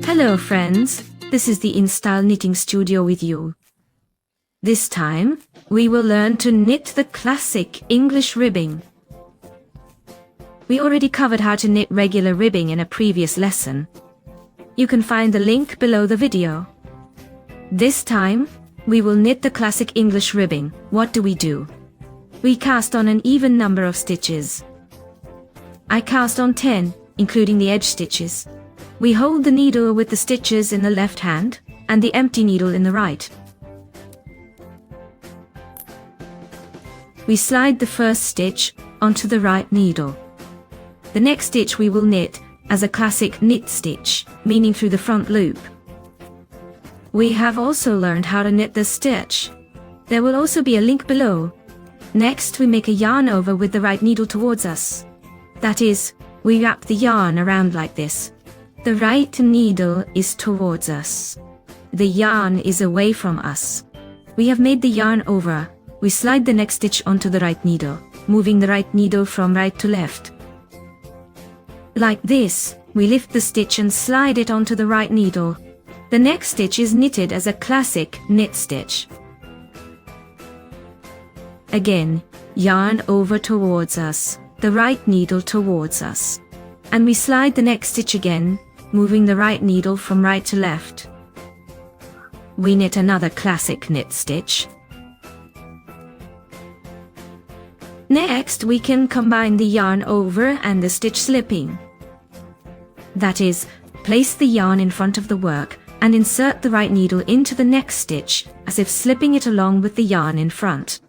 Hello friends, this is the InStyle Knitting Studio with you. This time, we will learn to knit the classic English ribbing. We already covered how to knit regular ribbing in a previous lesson. You can find the link below the video. This time, we will knit the classic English ribbing. What do? We cast on an even number of stitches. I cast on 10, including the edge stitches. We hold the needle with the stitches in the left hand, and the empty needle in the right. We slide the first stitch onto the right needle. The next stitch we will knit as a classic knit stitch, meaning through the front loop. We have also learned how to knit this stitch. There will also be a link below. Next, we make a yarn over with the right needle towards us. That is, we wrap the yarn around like this. The right needle is towards us. The yarn is away from us. We have made the yarn over. We slide the next stitch onto the right needle, moving the right needle from right to left. Like this, we lift the stitch and slide it onto the right needle. The next stitch is knitted as a classic knit stitch. Again, yarn over towards us, the right needle towards us. And we slide the next stitch again, moving the right needle from right to left. We knit another classic knit stitch. Next, we can combine the yarn over and the stitch slipping. That is, place the yarn in front of the work and insert the right needle into the next stitch, as if slipping it along with the yarn in front.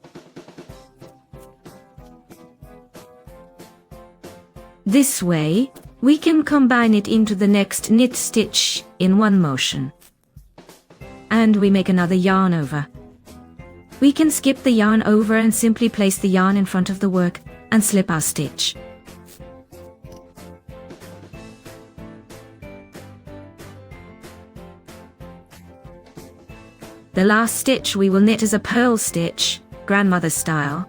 This way, we can combine it into the next knit stitch in one motion. And we make another yarn over. We can skip the yarn over and simply place the yarn in front of the work and slip our stitch. The last stitch we will knit as a purl stitch, grandmother style.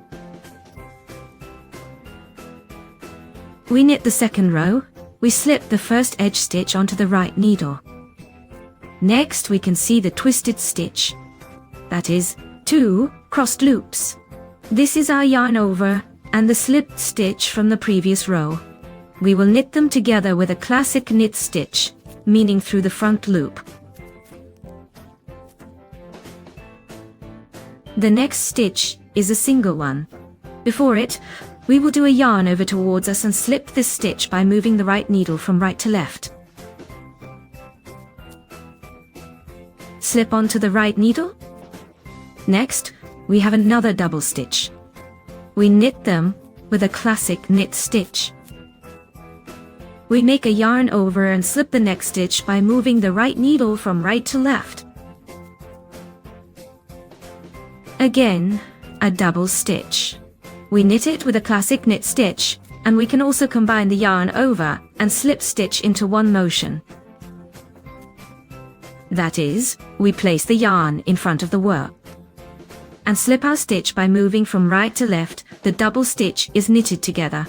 We knit the second row. We slip the first edge stitch onto the right needle. Next, we can see the twisted stitch. That is, 2 crossed loops. This is our yarn over and the slipped stitch from the previous row. We will knit them together with a classic knit stitch, meaning through the front loop. The next stitch is a single one. Before it, we will do a yarn over towards us and slip this stitch by moving the right needle from right to left. Slip onto the right needle. Next, we have another double stitch. We knit them with a classic knit stitch. We make a yarn over and slip the next stitch by moving the right needle from right to left. Again, a double stitch. We knit it with a classic knit stitch, and we can also combine the yarn over and slip stitch into one motion. That is, we place the yarn in front of the work and slip our stitch by moving from right to left. The double stitch is knitted together.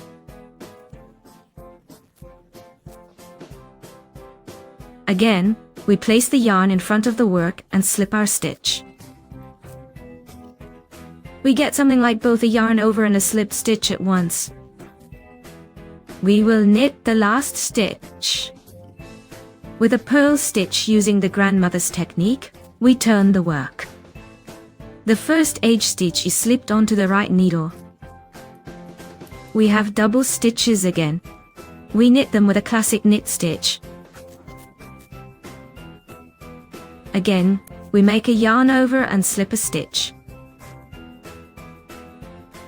Again, we place the yarn in front of the work and slip our stitch. We get something like both a yarn over and a slip stitch at once. We will knit the last stitch. With a purl stitch using the grandmother's technique, we turn the work. The first edge stitch is slipped onto the right needle. We have double stitches again. We knit them with a classic knit stitch. Again, we make a yarn over and slip a stitch.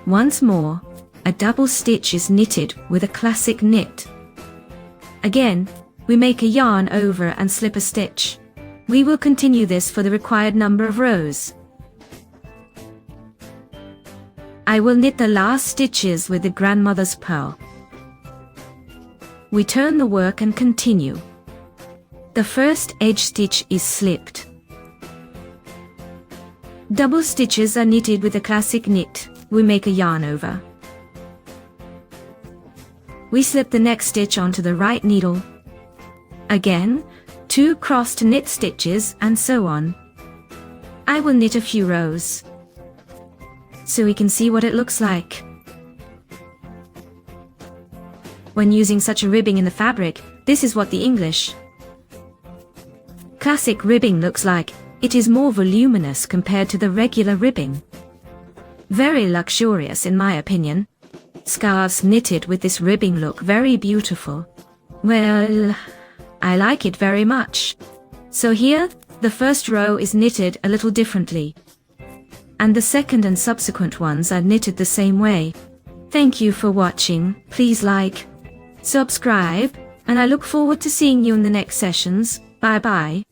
Once more, a double stitch is knitted with a classic knit. Again, we make a yarn over and slip a stitch. We will continue this for the required number of rows. I will knit the last stitches with the grandmother's purl. We turn the work and continue. The first edge stitch is slipped. Double stitches are knitted with a classic knit. We make a yarn over. We slip the next stitch onto the right needle. Again, 2 crossed knit stitches and so on. I will knit a few rows, so we can see what it looks like. When using such a ribbing in the fabric, this is what the English classic ribbing looks like. It is more voluminous compared to the regular ribbing. Very luxurious in my opinion. Scarves knitted with this ribbing look very beautiful. Well, I like it very much. So here, the first row is knitted a little differently, and the second and subsequent ones are knitted the same way. Thank you for watching. Please like, subscribe, and I look forward to seeing you in the next sessions. Bye bye.